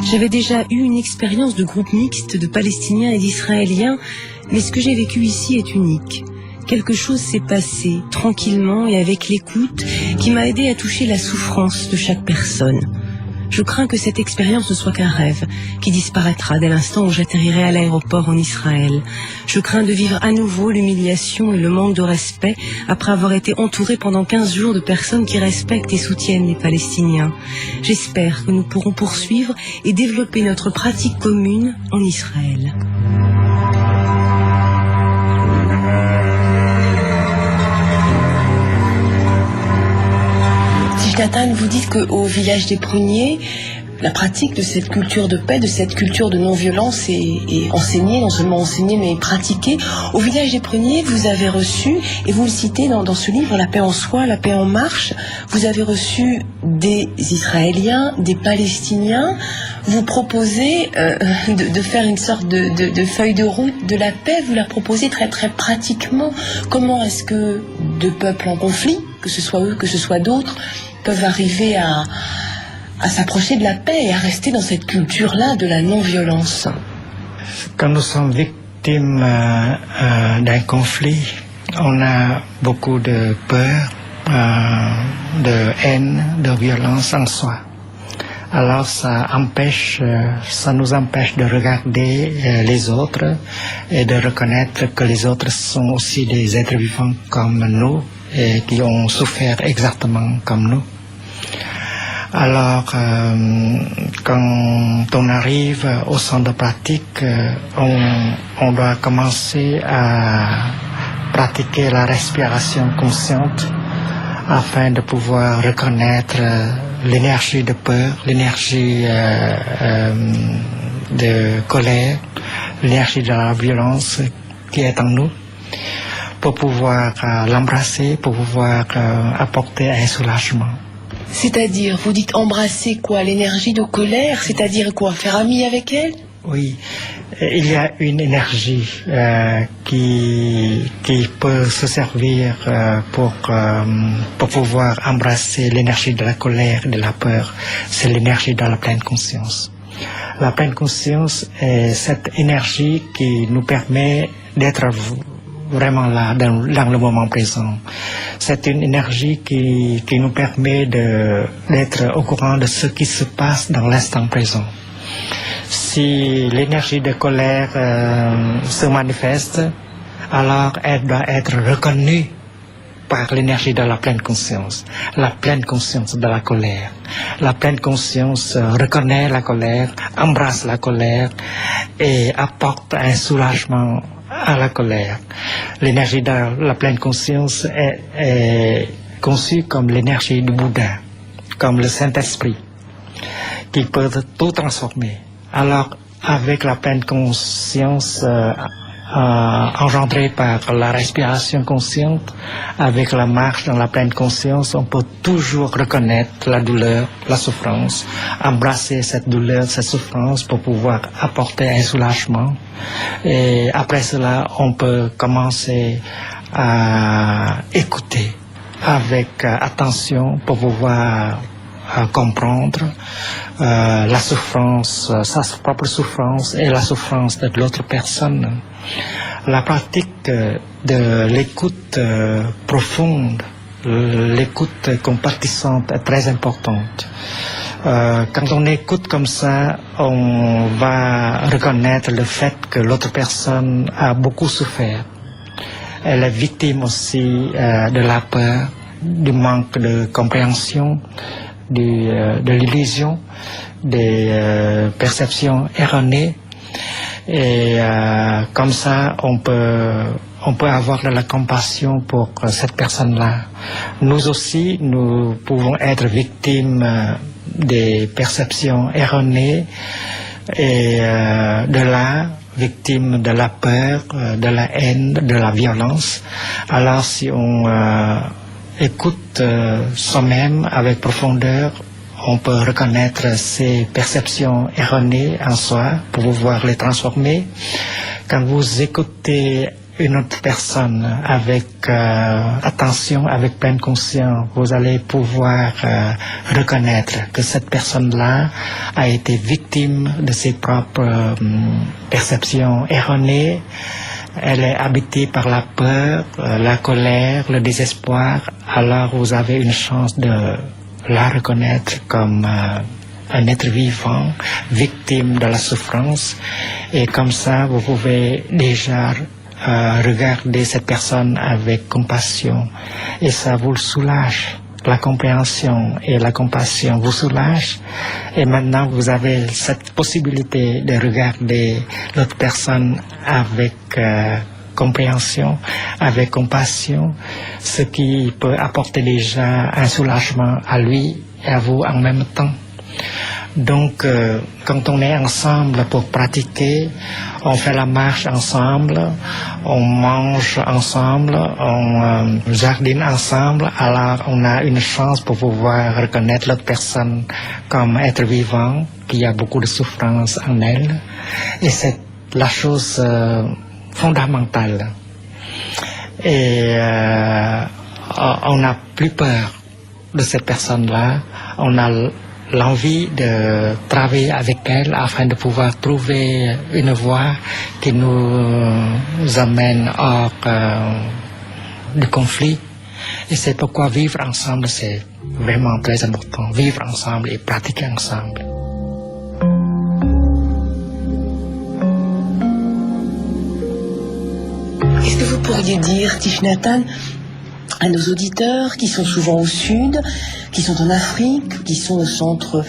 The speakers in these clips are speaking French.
J'avais déjà eu une expérience de groupe mixte de Palestiniens et d'Israéliens, mais ce que j'ai vécu ici est unique. Quelque chose s'est passé, tranquillement et avec l'écoute, qui m'a aidé à toucher la souffrance de chaque personne. Je crains que cette expérience ne soit qu'un rêve, qui disparaîtra dès l'instant où j'atterrirai à l'aéroport en Israël. Je crains de vivre à nouveau l'humiliation et le manque de respect après avoir été entouré pendant 15 jours de personnes qui respectent et soutiennent les Palestiniens. J'espère que nous pourrons poursuivre et développer notre pratique commune en Israël. Nathan, vous dites qu'au village des Pruniers, la pratique de cette culture de paix, de cette culture de non-violence est enseignée, non seulement enseignée mais pratiquée. Au village des Pruniers, vous avez reçu, et vous le citez dans ce livre, La paix en soi, la paix en marche, vous avez reçu des Israéliens, des Palestiniens. Vous proposez de faire une sorte de feuille de route de la paix, vous la proposez très très pratiquement. Comment est-ce que deux peuples en conflit, que ce soit eux, que ce soit d'autres, peuvent arriver à s'approcher de la paix et à rester dans cette culture-là de la non-violence? Quand nous sommes victimes d'un conflit, on a beaucoup de peur, de haine, de violence en soi. Alors ça nous empêche de regarder les autres et de reconnaître que les autres sont aussi des êtres vivants comme nous et qui ont souffert exactement comme nous. Alors, quand on arrive au centre de pratique, on doit commencer à pratiquer la respiration consciente afin de pouvoir reconnaître l'énergie de peur, l'énergie de colère, l'énergie de la violence qui est en nous, pour pouvoir l'embrasser, pour pouvoir apporter un soulagement. C'est-à-dire, vous dites embrasser quoi? L'énergie de colère? C'est-à-dire quoi? Faire ami avec elle? Oui, il y a une énergie qui peut se servir pour pouvoir embrasser l'énergie de la colère et de la peur. C'est l'énergie de la pleine conscience. La pleine conscience est cette énergie qui nous permet d'être vraiment là, dans le moment présent. C'est une énergie qui nous permet d'être au courant de ce qui se passe dans l'instant présent. Si l'énergie de colère se manifeste, alors elle doit être reconnue par l'énergie de la pleine conscience de la colère. La pleine conscience reconnaît la colère, embrasse la colère et apporte un soulagement à la colère. L'énergie de la pleine conscience est conçue comme l'énergie du Bouddha, comme le Saint-Esprit, qui peut tout transformer. Alors, avec la pleine conscience engendrée par la respiration consciente, avec la marche dans la pleine conscience, on peut toujours reconnaître la douleur, la souffrance, embrasser cette douleur, cette souffrance pour pouvoir apporter un soulagement. Et après cela, on peut commencer à écouter avec attention pour pouvoir comprendre la souffrance, sa propre souffrance et la souffrance de l'autre personne. La pratique de l'écoute profonde, l'écoute compatissante est très importante. Quand on écoute comme ça, on va reconnaître le fait que l'autre personne a beaucoup souffert. Elle est victime aussi de la peur, du manque de compréhension, de l'illusion, des perceptions erronées. Et comme ça, on peut avoir de la compassion pour cette personne-là. Nous aussi, nous pouvons être victimes des perceptions erronées et de là, victimes de la peur, de la haine, de la violence. Alors si on écoute soi-même avec profondeur, on peut reconnaître ces perceptions erronées en soi pour pouvoir les transformer. Quand vous écoutez une autre personne avec attention, avec pleine conscience, vous allez pouvoir reconnaître que cette personne-là a été victime de ses propres perceptions erronées. Elle est habitée par la peur, la colère, le désespoir. Alors vous avez une chance de la reconnaître comme un être vivant, victime de la souffrance. Et comme ça, vous pouvez déjà regarder cette personne avec compassion. Et ça vous soulage. La compréhension et la compassion vous soulagent. Et maintenant, vous avez cette possibilité de regarder l'autre personne avec compréhension, avec compassion, ce qui peut apporter déjà un soulagement à lui et à vous en même temps. Donc, quand on est ensemble pour pratiquer, on fait la marche ensemble, on mange ensemble, on jardine ensemble, alors on a une chance pour pouvoir reconnaître l'autre personne comme être vivant, qui a beaucoup de souffrance en elle. Et c'est la chose fondamentale. Et on n'a plus peur de cette personne-là, on a l'envie de travailler avec elle afin de pouvoir trouver une voie qui nous amène hors du conflit. Et c'est pourquoi vivre ensemble, c'est vraiment très important. Vivre ensemble et pratiquer ensemble. Qu'est-ce que vous pourriez dire, Thich Nhat Hanh, à nos auditeurs qui sont souvent au sud, qui sont en Afrique, qui sont au centre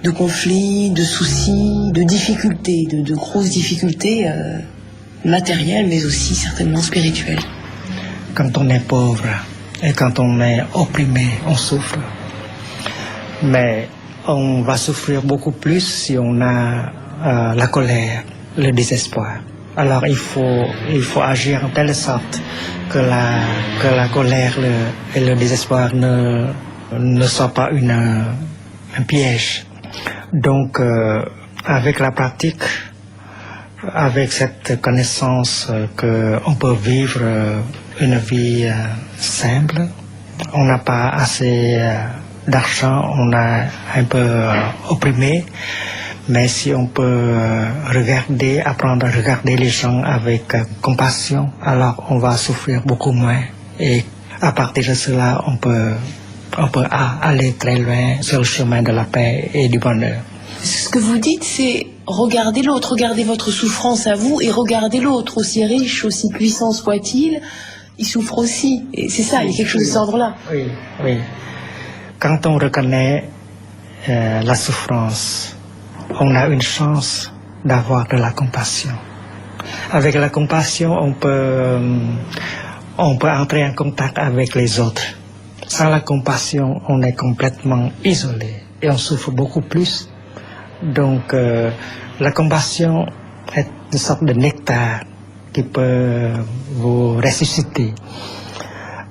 de conflits, de soucis, de difficultés, de grosses difficultés matérielles, mais aussi certainement spirituelles? Quand on est pauvre et quand on est opprimé, on souffre. Mais on va souffrir beaucoup plus si on a la colère, le désespoir. Alors il faut agir en telle sorte que la colère et le désespoir ne soient pas un piège. Donc avec la pratique, avec cette connaissance qu'on peut vivre une vie simple, on n'a pas assez d'argent, on est un peu opprimé. Mais si on peut apprendre à regarder les gens avec compassion, alors on va souffrir beaucoup moins. Et à partir de cela, on peut aller très loin sur le chemin de la paix et du bonheur. Ce que vous dites, c'est regarder l'autre, regarder votre souffrance à vous et regarder l'autre, aussi riche, aussi puissant soit-il, il souffre aussi. Et c'est ça, il y a quelque chose de cet ordre-là. Oui. Quand on reconnaît la souffrance, on a une chance d'avoir de la compassion. Avec la compassion, on peut entrer en contact avec les autres. Sans la compassion, on est complètement isolé et on souffre beaucoup plus. Donc, la compassion est une sorte de nectar qui peut vous ressusciter.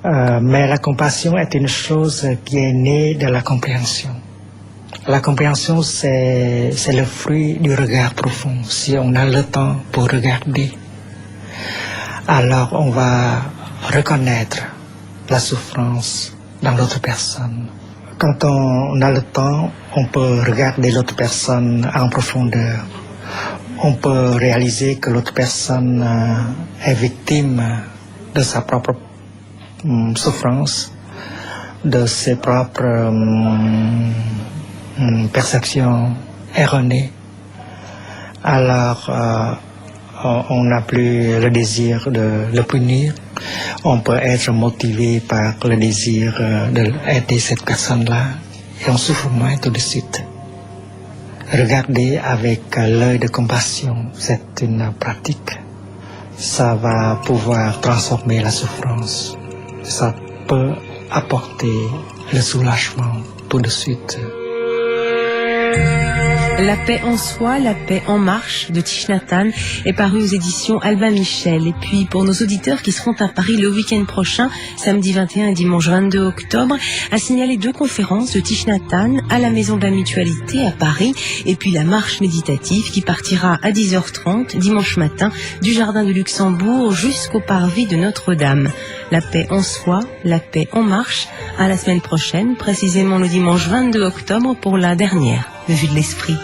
Mais la compassion est une chose qui est née de la compréhension. La compréhension, c'est le fruit du regard profond. Si on a le temps pour regarder, alors on va reconnaître la souffrance dans l'autre personne. Quand on a le temps, on peut regarder l'autre personne en profondeur. On peut réaliser que l'autre personne est victime de sa propre souffrance, de ses propres perception erronée. Alors on n'a plus le désir de le punir. On peut être motivé par le désir d'aider cette personne-là et on souffre moins tout de suite. Regarder avec l'œil de compassion, c'est une pratique. Ça va pouvoir transformer la souffrance. Ça peut apporter le soulagement tout de suite. La paix en soi, la paix en marche de Thich Nhat Hanh est paru aux éditions Albin Michel. Et puis pour nos auditeurs qui seront à Paris le week-end prochain, samedi 21 et dimanche 22 octobre, à signaler 2 conférences de Thich Nhat Hanh à la Maison de la Mutualité à Paris, et puis la marche méditative qui partira à 10h30 dimanche matin du Jardin de Luxembourg jusqu'au parvis de Notre-Dame. La paix en soi, la paix en marche, à la semaine prochaine, précisément le dimanche 22 octobre pour la dernière Vue de l'Esprit.